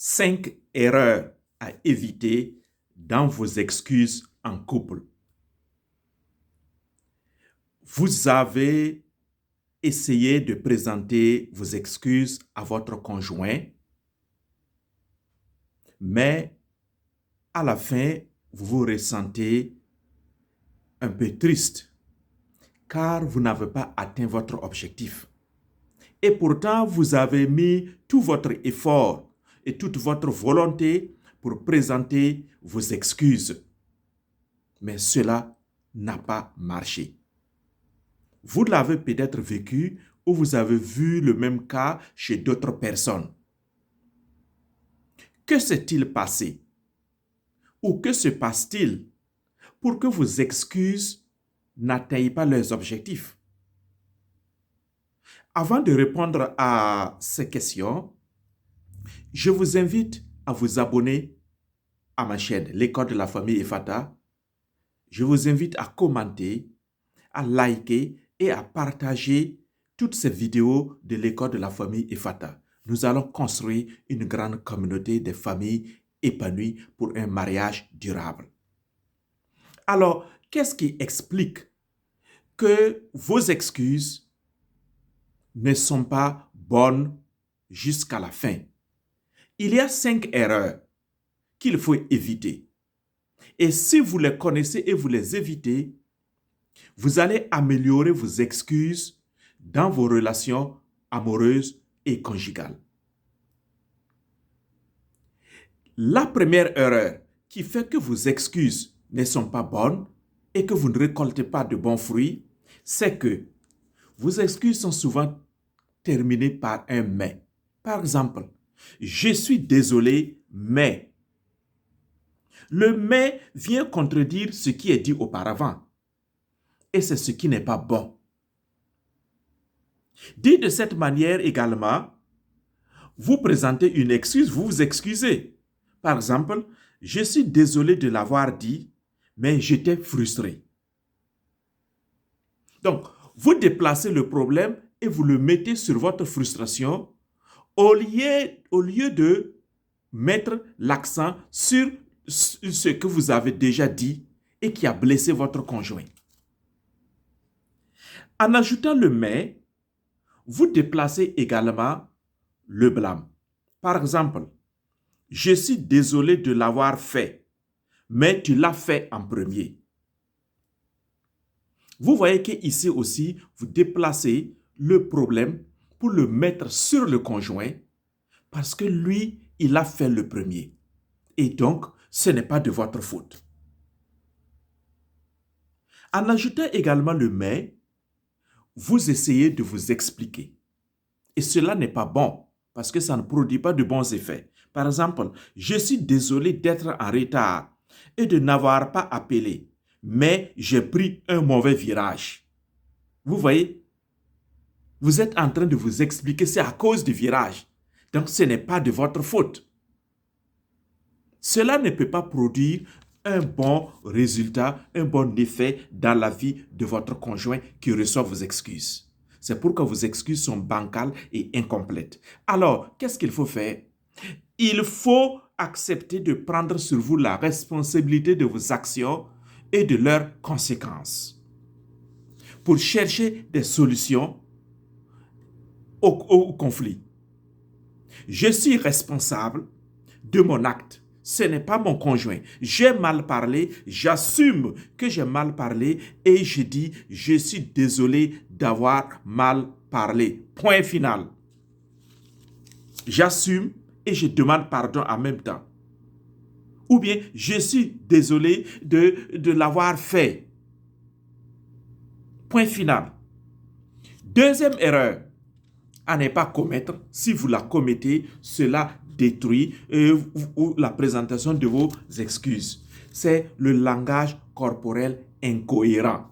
5 erreurs à éviter dans vos excuses en couple. Vous avez essayé de présenter vos excuses à votre conjoint, mais à la fin, vous vous ressentez un peu triste car vous n'avez pas atteint votre objectif. Et pourtant, vous avez mis tout votre effort et toute votre volonté pour présenter vos excuses. Mais cela n'a pas marché. Vous l'avez peut-être vécu ou vous avez vu le même cas chez d'autres personnes. Que s'est-il passé? Ou que se passe-t-il pour que vos excuses n'atteignent pas leurs objectifs? Avant de répondre à ces questions, je vous invite à vous abonner à ma chaîne, L'école de la famille Efata. Je vous invite à commenter, à liker et à partager toutes ces vidéos de l'école de la famille Efata. Nous allons construire une grande communauté de familles épanouies pour un mariage durable. Alors, qu'est-ce qui explique que vos excuses ne sont pas bonnes jusqu'à la fin? Il y a 5 erreurs qu'il faut éviter. Et si vous les connaissez et vous les évitez, vous allez améliorer vos excuses dans vos relations amoureuses et conjugales. La première erreur qui fait que vos excuses ne sont pas bonnes et que vous ne récoltez pas de bons fruits, c'est que vos excuses sont souvent terminées par un mais. Par exemple, je suis désolé, mais. Le mais vient contredire ce qui est dit auparavant. Et c'est ce qui n'est pas bon. Dit de cette manière également, vous présentez une excuse, vous vous excusez. Par exemple, je suis désolé de l'avoir dit, mais j'étais frustré. Donc, vous déplacez le problème et vous le mettez sur votre frustration au lieu de mettre l'accent sur ce que vous avez déjà dit et qui a blessé votre conjoint. En ajoutant le mais, vous déplacez également le blâme. Par exemple, je suis désolé de l'avoir fait, mais tu l'as fait en premier. Vous voyez qu'ici aussi, vous déplacez le problème pour le mettre sur le conjoint parce que lui, il a fait le premier. Et donc, ce n'est pas de votre faute. En ajoutant également le mais, vous essayez de vous expliquer. Et cela n'est pas bon parce que ça ne produit pas de bons effets. Par exemple, je suis désolé d'être en retard et de n'avoir pas appelé, mais j'ai pris un mauvais virage. Vous voyez, vous êtes en train de vous expliquer, c'est à cause du virage. Donc, ce n'est pas de votre faute. Cela ne peut pas produire un bon résultat, un bon effet dans la vie de votre conjoint qui reçoit vos excuses. C'est pourquoi vos excuses sont bancales et incomplètes. Alors, qu'est-ce qu'il faut faire? Il faut accepter de prendre sur vous la responsabilité de vos actions et de leurs conséquences pour chercher des solutions au conflit. Je suis responsable de mon acte. Ce n'est pas mon conjoint. J'ai mal parlé, j'assume que j'ai mal parlé et je dis je suis désolé d'avoir mal parlé. Point final. J'assume et je demande pardon en même temps. Ou bien je suis désolé de l'avoir fait. Point final. Deuxième erreur à ne pas commettre, si vous la commettez, cela détruit la présentation de vos excuses. C'est le langage corporel incohérent.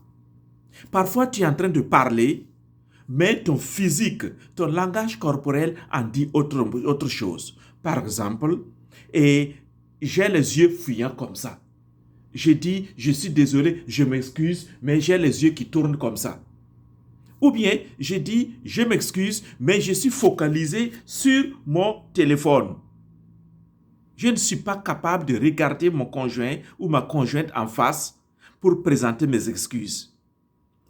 Parfois, tu es en train de parler, mais ton physique, ton langage corporel en dit autre chose. Par exemple, j'ai les yeux fuyants comme ça. Je dis, je suis désolé, je m'excuse, mais j'ai les yeux qui tournent comme ça. Ou bien, je dis, je m'excuse, mais je suis focalisé sur mon téléphone. Je ne suis pas capable de regarder mon conjoint ou ma conjointe en face pour présenter mes excuses.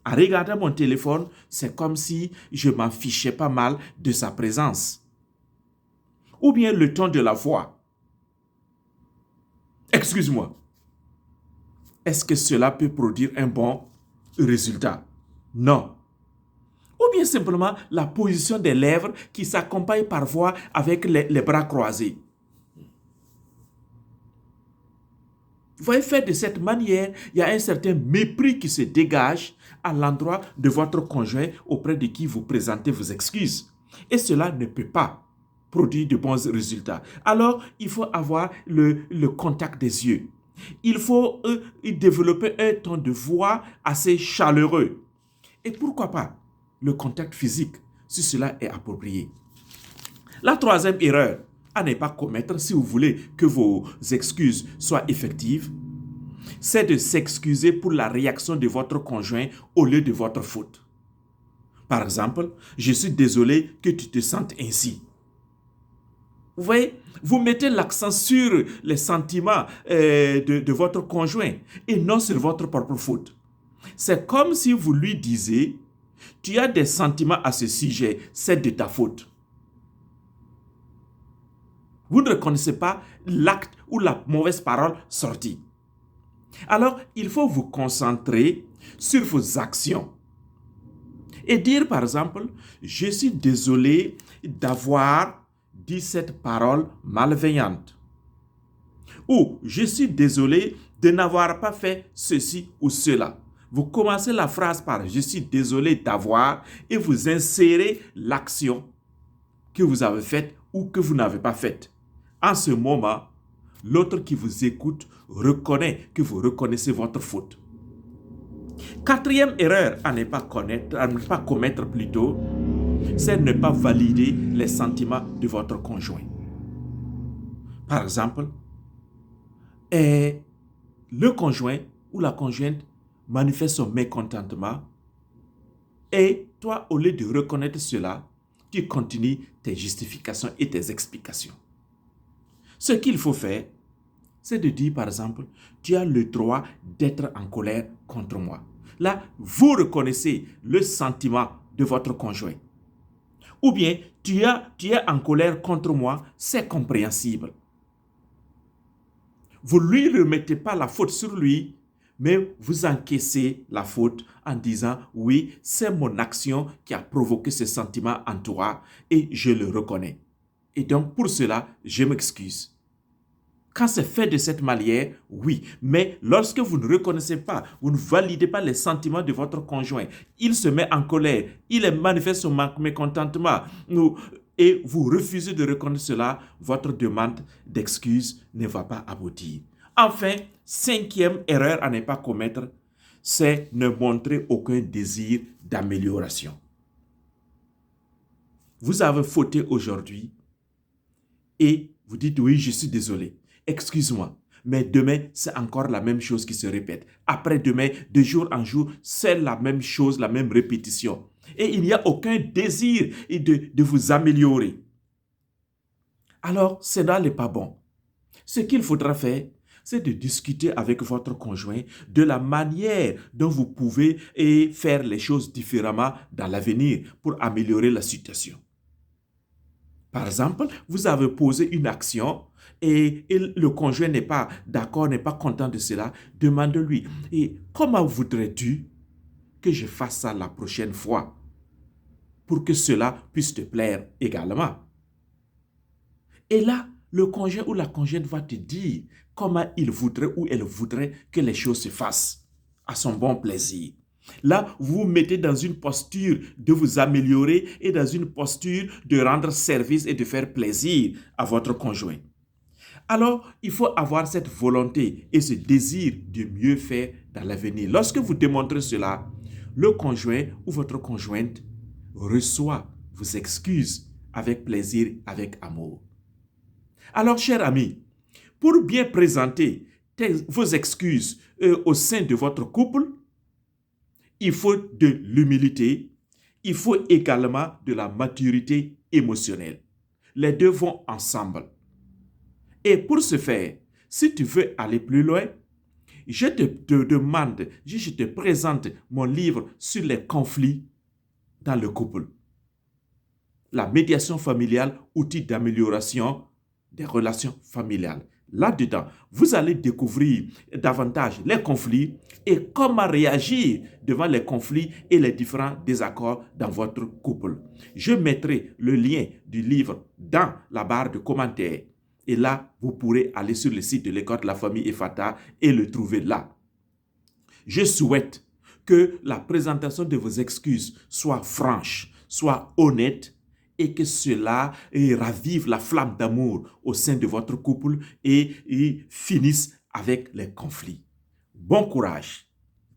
En regardant mon téléphone, c'est comme si je m'en fichais pas mal de sa présence. Ou bien le ton de la voix. Excuse-moi. Est-ce que cela peut produire un bon résultat? Non. Ou bien simplement la position des lèvres qui s'accompagne parfois avec les bras croisés. Vous voyez, faire de cette manière, il y a un certain mépris qui se dégage à l'endroit de votre conjoint auprès de qui vous présentez vos excuses. Et cela ne peut pas produire de bons résultats. Alors, il faut avoir le contact des yeux. Il faut développer un ton de voix assez chaleureux. Et pourquoi pas le contact physique, si cela est approprié. La troisième erreur à ne pas commettre si vous voulez que vos excuses soient effectives, c'est de s'excuser pour la réaction de votre conjoint au lieu de votre faute. Par exemple, je suis désolé que tu te sentes ainsi. Vous voyez, vous mettez l'accent sur les sentiments de votre conjoint et non sur votre propre faute. C'est comme si vous lui disiez, tu as des sentiments à ce sujet, c'est de ta faute. Vous ne reconnaissez pas l'acte ou la mauvaise parole sortie. Alors, il faut vous concentrer sur vos actions. Et dire par exemple, je suis désolé d'avoir dit cette parole malveillante. Ou je suis désolé de n'avoir pas fait ceci ou cela. Vous commencez la phrase par je suis désolé d'avoir et vous insérez l'action que vous avez faite ou que vous n'avez pas faite. En ce moment, l'autre qui vous écoute reconnaît que vous reconnaissez votre faute. Quatrième erreur à ne pas commettre plutôt, c'est ne pas valider les sentiments de votre conjoint. Par exemple, le conjoint ou la conjointe manifeste son mécontentement et toi, au lieu de reconnaître cela, tu continues tes justifications et tes explications. Ce qu'il faut faire, c'est de dire par exemple, tu as le droit d'être en colère contre moi. Là, vous reconnaissez le sentiment de votre conjoint. Ou bien, tu es en colère contre moi, c'est compréhensible. Vous ne lui remettez pas la faute sur lui, mais vous encaissez la faute en disant, oui, c'est mon action qui a provoqué ce sentiment en toi et je le reconnais. Et donc, pour cela, je m'excuse. Quand c'est fait de cette manière, oui. Mais lorsque vous ne reconnaissez pas, vous ne validez pas les sentiments de votre conjoint, il se met en colère, il manifeste son mécontentement, et vous refusez de reconnaître cela, votre demande d'excuse ne va pas aboutir. Enfin, cinquième erreur à ne pas commettre, c'est ne montrer aucun désir d'amélioration. Vous avez fauté aujourd'hui et vous dites oui, je suis désolé. Excuse-moi, mais demain, c'est encore la même chose qui se répète. Après-demain, de jour en jour, c'est la même chose, la même répétition. Et il n'y a aucun désir de vous améliorer. Alors, cela n'est pas bon. Ce qu'il faudra faire, c'est de discuter avec votre conjoint de la manière dont vous pouvez faire les choses différemment dans l'avenir pour améliorer la situation. Par exemple, vous avez posé une action et le conjoint n'est pas d'accord, n'est pas content de cela. Demande-lui, et comment voudrais-tu que je fasse ça la prochaine fois pour que cela puisse te plaire également? Et là, le conjoint ou la conjointe va te dire comment il voudrait ou elle voudrait que les choses se fassent à son bon plaisir. Là, vous vous mettez dans une posture de vous améliorer et dans une posture de rendre service et de faire plaisir à votre conjoint. Alors, il faut avoir cette volonté et ce désir de mieux faire dans l'avenir. Lorsque vous démontrez cela, le conjoint ou votre conjointe reçoit vos excuses avec plaisir, avec amour. Alors, chers amis, pour bien présenter vos excuses au sein de votre couple, il faut de l'humilité, il faut également de la maturité émotionnelle. Les deux vont ensemble. Et pour ce faire, si tu veux aller plus loin, je te demande, je te présente mon livre sur les conflits dans le couple. La médiation familiale, outil d'amélioration des relations familiales. Là-dedans, vous allez découvrir davantage les conflits et comment réagir devant les conflits et les différents désaccords dans votre couple. Je mettrai le lien du livre dans la barre de commentaires. Et là, vous pourrez aller sur le site de l'École de la famille Ephata et le trouver là. Je souhaite que la présentation de vos excuses soit franche, soit honnête, et que cela ravive la flamme d'amour au sein de votre couple et finisse avec les conflits. Bon courage!